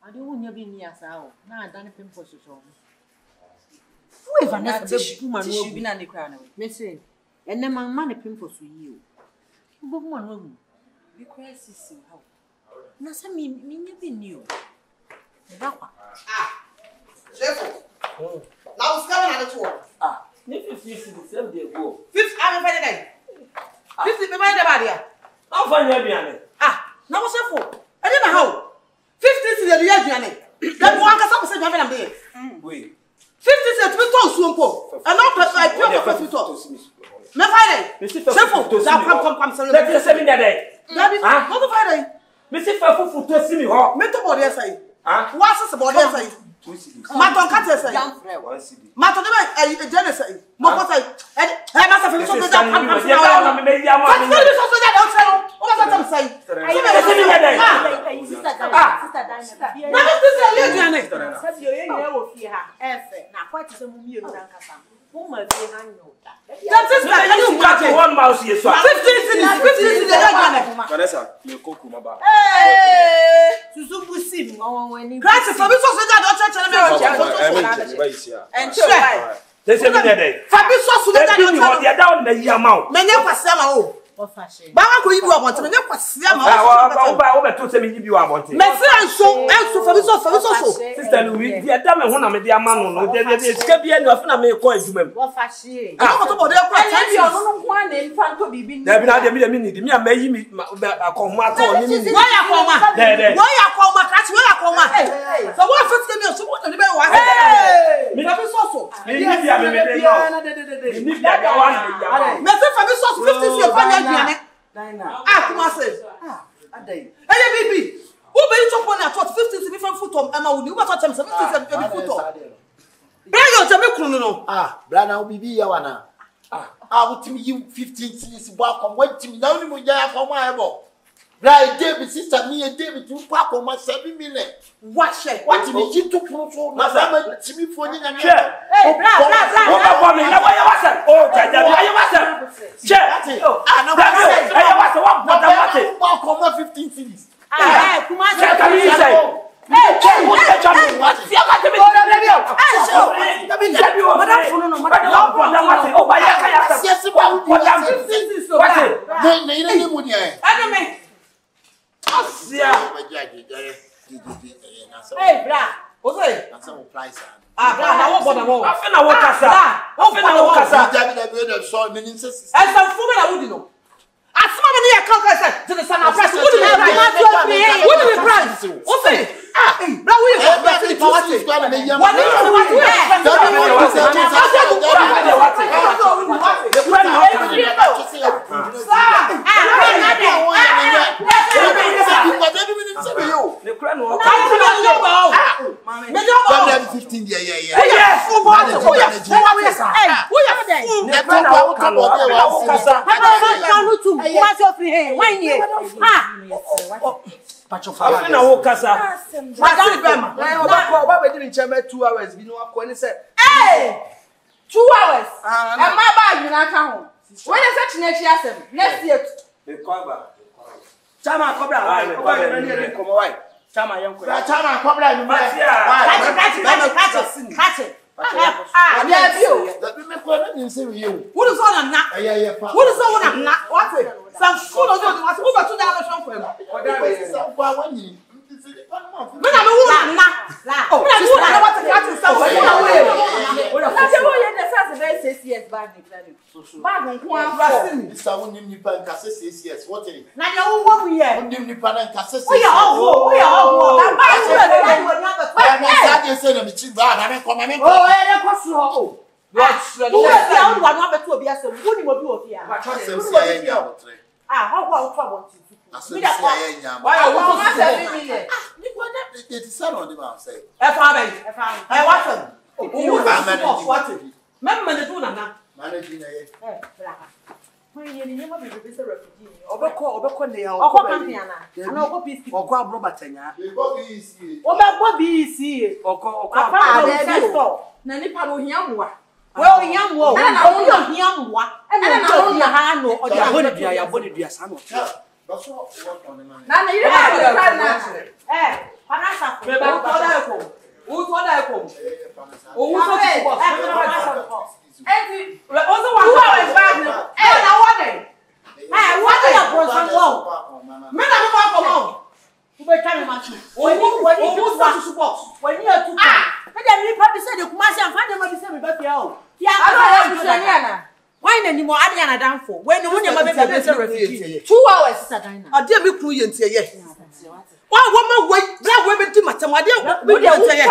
I don't want to be near Sao. Now I done a pimple so. Who Vanessa woman will be any crown? Missing. And then my money pimples with you. But one room. Because it's how. Now, some me never knew. Chef. Now it's coming at the tour. If you see the same day go. 50 I'm a day. 50 be my body. How far you be? Now what's up for? I didn't know how. 50 to the Johnny. That one can say I'm there. Wait. 50 to the swamp. And not like pure for 50. Me Friday. Chef, come so let me say that. What the Friday? Me see for to see me ho. Me to body say. What's the body say? Maton cat say. Maton the Jenny say. Mo ko say. I must have so that come so me media ma. So that outside. What that say? Sister Diana. Na this is you Jenny. Say you here wo fie ha. Efe na kwa ti se mu mienu na nkasa. Mo ma fie ha nyo da. That is like you got one mouse here so. 50 Jenny. Vanessa, you cook maba. Susu pusim won wani. Christ for me so that don't tell me. And sure. They say me there. Fabi so that don't tell me. They down the year mount. Me nya kwasema o. Ba wa ko yibi abonte me nya kwasema o. Ba to say me yibi abonte. Me say so fabi so. Sister Louis, they da me ho na me dey ama no. They sika bia ni afuna me ko adwuma mu. Wo fa hye. Ah ko to bode ko attention. Ebi ono no ho na nfa nto bibi ni. Da bi na de me need me amayi mi akọhọ ato ni ni. Wo ya koma. Wo ya koma catch wo ya koma. So what first me so what no be wa. Me fabi so. Me ni bia me dey no. Me ni bia ga wan. Me say fabi so 50 se fa nya Diana. Kumasi. Adai. Hey baby. Who be you chop on at 50 to be from foot on Emma would you what time 70 to be foot on. Bring your jame kunu no. Brana obibi ya wana. Wutimi you 15 cities back on what to me now ni mo ya for my ebo. Bra David sister me David you back on my 7 million. What me you to kunu so na sama timi fo ni nya. Hey bra. What me na why wasa? Oh jaja why wasa? Che. No wasa what back on my 15 cities. Kumasi. Can you say? Hey, bra. That's a price. Asma me ya kanka say to the son of press. What do you price? What say? Bro, we are the party. What is Afina wo kasa. Masi bema. Oba we di ncheme 2 hours bi no akọ ni say. 2 hours. E ma ba yu na ka ho. When you say chinechi asem, next year. E kwaba. Chama kobra. Oba we ni komo why. Chama yenko. Chama kobra ni. Catch it. Yeah, you. That me ko na ni say we you. What is on na? Yeah. What is on na? What is? Some school of what over to the other shop for him. Me na me wo na. Oh, me na wo na what to catch some school away. Na je wo ye the first very 6 years bag ni plan. Bag nko an this one nim nipa nka 6 years. What is it? Na je wo wo here. Nim nipa na nka 6 years. Wo ya owo. Na ba you na say say na me chi ba na me ko me. Oh, e ko so ho. What? Who is ya wo na beto obi asem. Wo ni mo bi obi a. How about trouble? Me da kwa. Why are we 7 million? Ni kwa na it is on the man say. E what? Who what? Member the do na. Managing na ye. Black. When you need to be refugee. Obeko ne ya Okọ company ana. Ana okọ peace. Okọ abro batanya. Obeko BC. Okọ investor. Na nipa no hia mwa. Well, young wo. Na wo yo hia mwa. Na wo hia ha no oja ya boni dua sa no. That's what on the man. Na you have to na. Panasa why anymore? I didn't done for when you want your mother to refugee. 2 hours, Sadina. I dare me crew and say yes. Why woman wait? Black women to my time. I dare me say yes.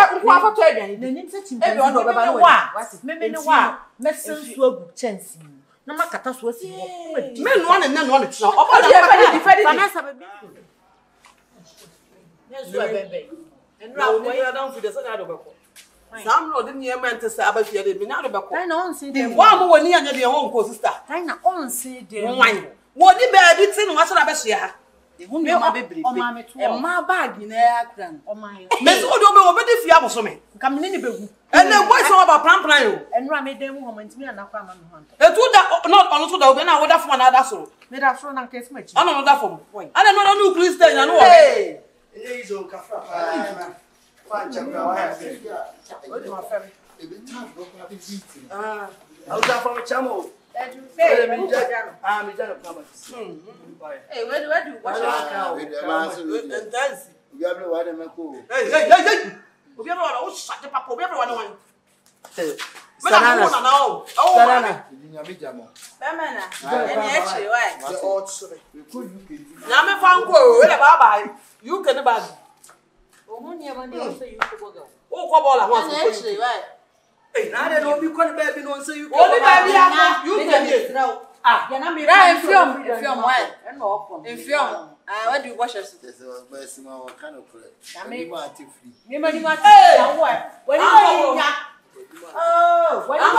No matter what men one and none on it. Some didn't hear men to say about the minute of a on see them. One more near the home sister. I know on see them. What the bed did say, what's the best year? The whom you are baby, my bag in air cran. Oh, my Miss Odobo, but if you have so many, come in the baby. And then what's all about Pamplio? And Rammy them woman to me and I come on. The two that not on to the when I would have one other so. Made a phone and case much. I don't know that from point. I don't know new Christian. I know. Hey, it's on Cafra. Fine, I'll go from a chamo. I'm hey, where do you watch out? And dance. We have no one in cool. Hey, we have all shut the papa, everyone. Banana now. Oh, banana. Now, found go. You can buy. Oh, come on, actually, right? Hey, now they don't be quite bad, don't say you only baby. You can get no. Ah, you're not in film, what? And no, in film. What do you watch us? There's a best kind of play. I mean, what? When you oh, when you I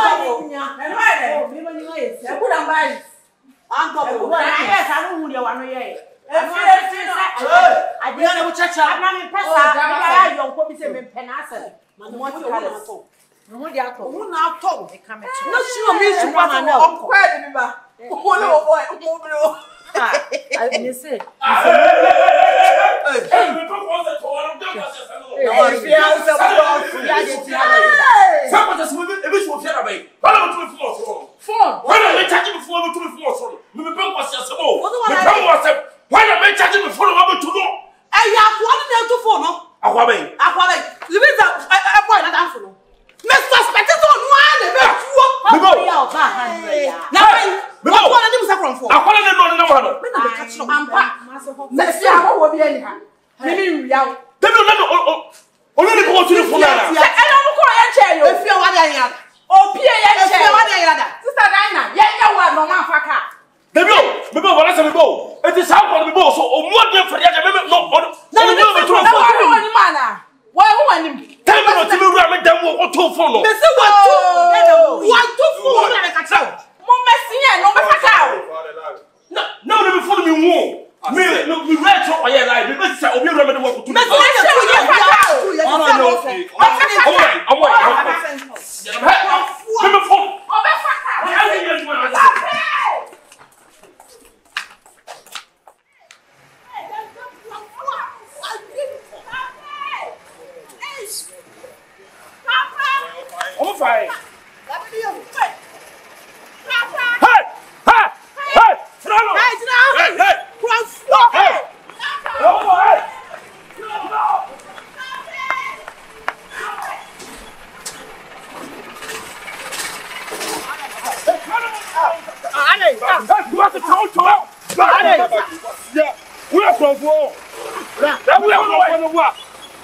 why am I charging me for a moment to know? I have one to phone. Aquaman. You mean that I point that answer. Mr. Spectator, one, it is how we go. So, what do you for the why want him? Tell me what you run them or two for. What two for? No, never follow me more. We read so I like because I will remember what to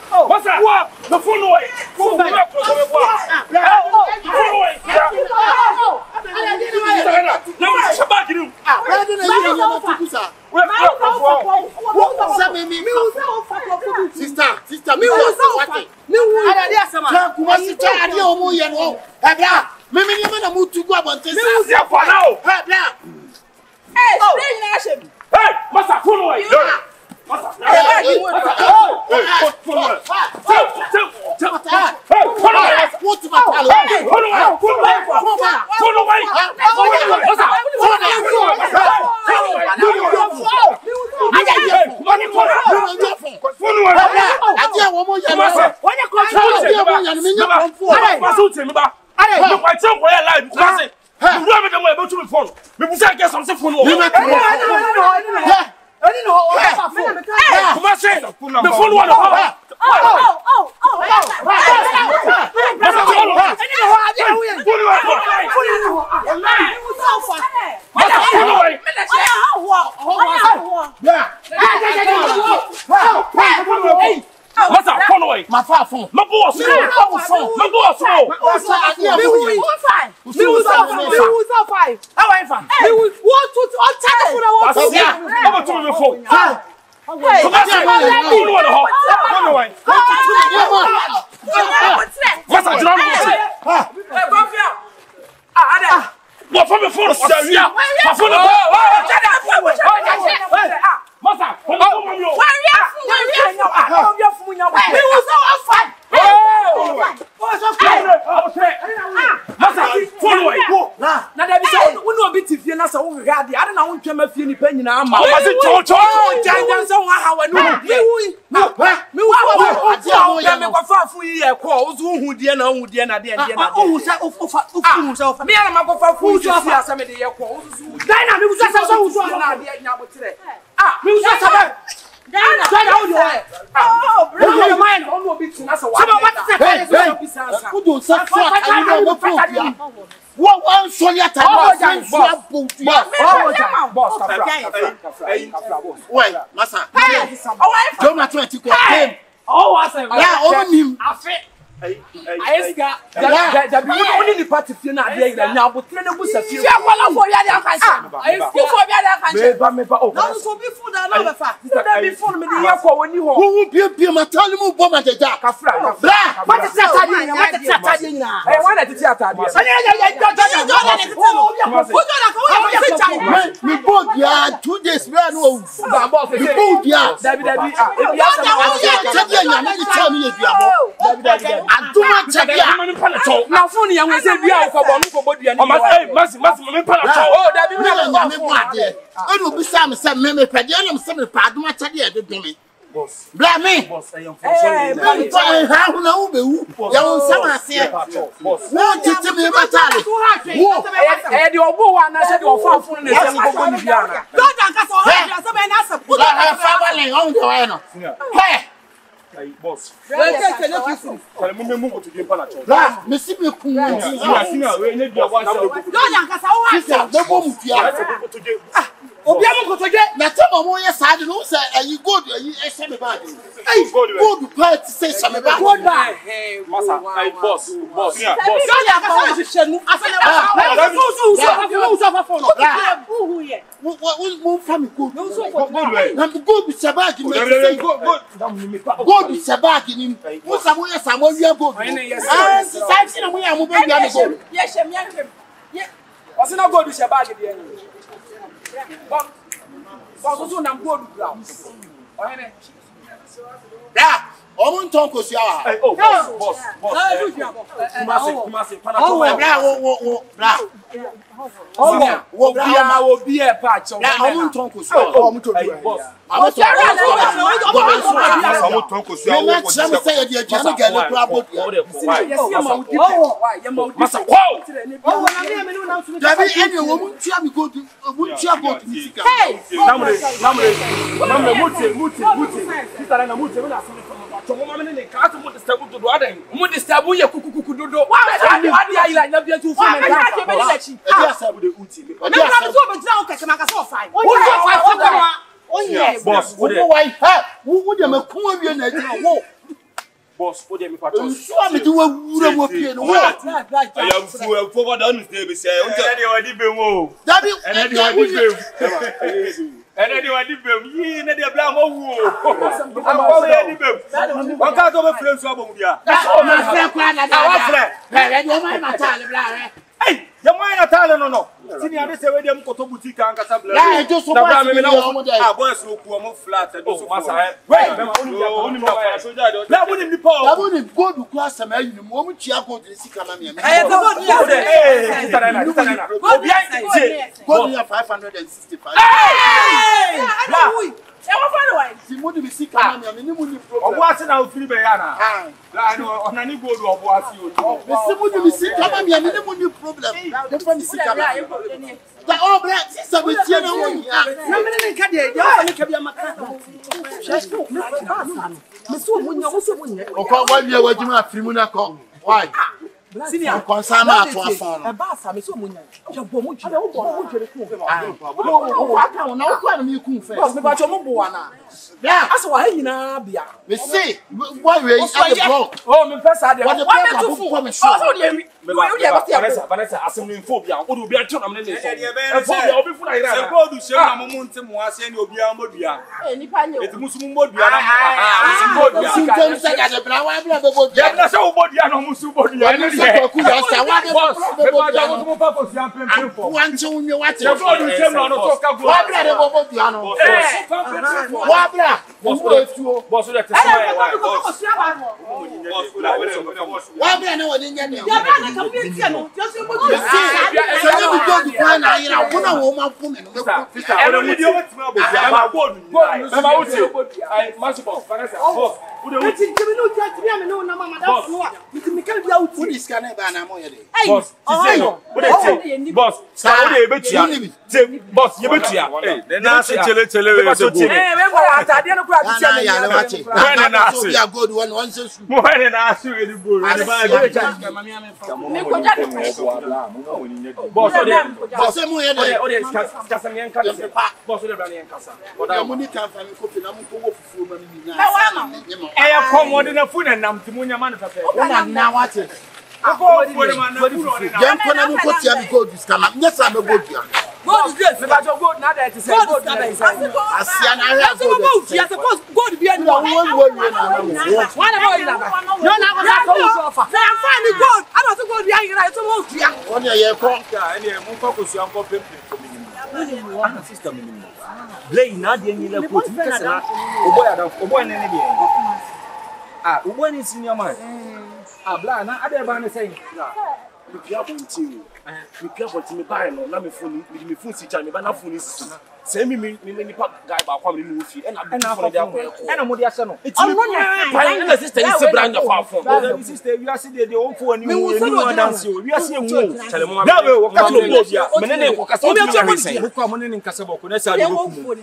what's that? What? The phone away. Sister, me mo ya. When you come what's up? Phone away. My phone. My boss. My boss. Boss. Boss, what do you mean? I am doing I am full forward on the day. Say, hey, the mine are telling no. Senior, this is where them go to boutique and Casablanca. Yeah, just so much. I was so poor, flat. Only that wouldn't be power. I wouldn't go to class a man. The moment you are going to see Camania. Go 565. Simoni bi sika na me ni mu ni problem. Obuasi na ofiri be ya na. La no onani gold obuasi o. Simoni bi sika na me ni mu ni problem. The friend sika na. Da obra sisa be tie na wo ya. Na me ne nka de ya me ka bia maka. Shesto me so munya wo so munya. Okwa wa wie wadwuma afirimu na ko. Why? Senior konsama ato afon no. E ba sa me so munya. Je bo mu twa. Wo bo mu twere ku. Wo aka na wo kwa na me ku fe. Boss me ba cho mo bo ana. Yeah. Asa wa nyina bia. Me say why we at the block. Oh me pesa de. What the block abu for me show. Oh so de Vanessa asem ni phobia o do bia tro na me ne so. Phobia obi fu na ira. Se ko du shem na mo muntu mo ase ni obi amodua. Nipa nye. Eti musu mo modua na musu modua. Sintom say that the bra wa bra be bodua. Ya na se wo modua na musu modua ni de. Ku ya sa wa de bodua. Mo mo pa ko si ampem fo. Wa nche unwe wa te. Se ko du shem na no so ka go. Wa bra de bodua no. Wa bra. Boss let us say wa bra na woni nya ne. Ya bra na ka bu tie no. Just mo so na bi go du na ira wo na wo ma fu me no. Ero ni dio wetin abodua ba gold ni. E ma wuti. Ai masipo Vanessa. Boss. Wetin kimi no tia tiri ame no na mama da fu a. Mitimi ka bia wuti. Who dis kana ba na mo ye de. Boss. Say no. Boss. Sa wo de betua. Boss ye betua. Eh, na se chele we se go. We go atade no kura ti Na ya le wa che. When na so bia gold one one se su. mo when na asu e di go. Me ko ja Boss o de. Boss mo ye de. O de kasa me enka. Boss o de bra me enka sa. Ya mo ni kan fa me ko pe na mo ko wo fufu ma mi nya. E ya komo de na fu na nam ti mo nya ma na fa. Una na wa che. Ko fu de ma na fu de na. Dem ko na mo ko tia bi gold dis kana. Nya sa me bodua. God is great. Me ba jo gold na da ti say gold na da inside. Asia na ya So go tia say gold bi any Wo wo na na mo. One about you na. No na go na go so far. Say I'm fine gold. I don't think gold bi any right so mo tia. Woni ye ko. Ene mo fa ko su anko pempe to mi. Ana sister mi ni. Blay na de ni na ko ti kese na. Oboy ne ne de. Ah, oboy ni senior man. Ah, bla na ade ba ne say. Mi pia bonti. Mi pia bonti mi ba no na mi phone si cha mi ba na phone si. Se mi nipa guy ba kwa mi ni ofi. E na phone de akọ. E na mo de ase no. Eti mi pa na sister yi se brand for phone. The sister we are see the on phone ni Me no dance o. We are see enwo. Tell mo. Da we wo ka no bia. Me ne ko kasa o mi na say. Mo kwa mo ne nkasa boko na sa de boku.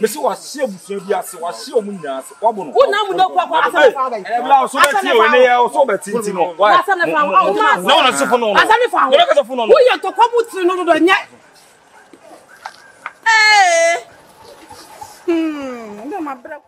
Me si wa se abusua bi ase, wa se omu nyina ase. Wa bo no. Wo na mu no kwa asa fa ba. E bla so beti o ne ya o so beti nti no. Why? Asa na fa o ma. Na wona se phone no. Asa na fa. Wona ka se phone no. Wo ye to kwa mu tiri no do nya. Ndo ma bra.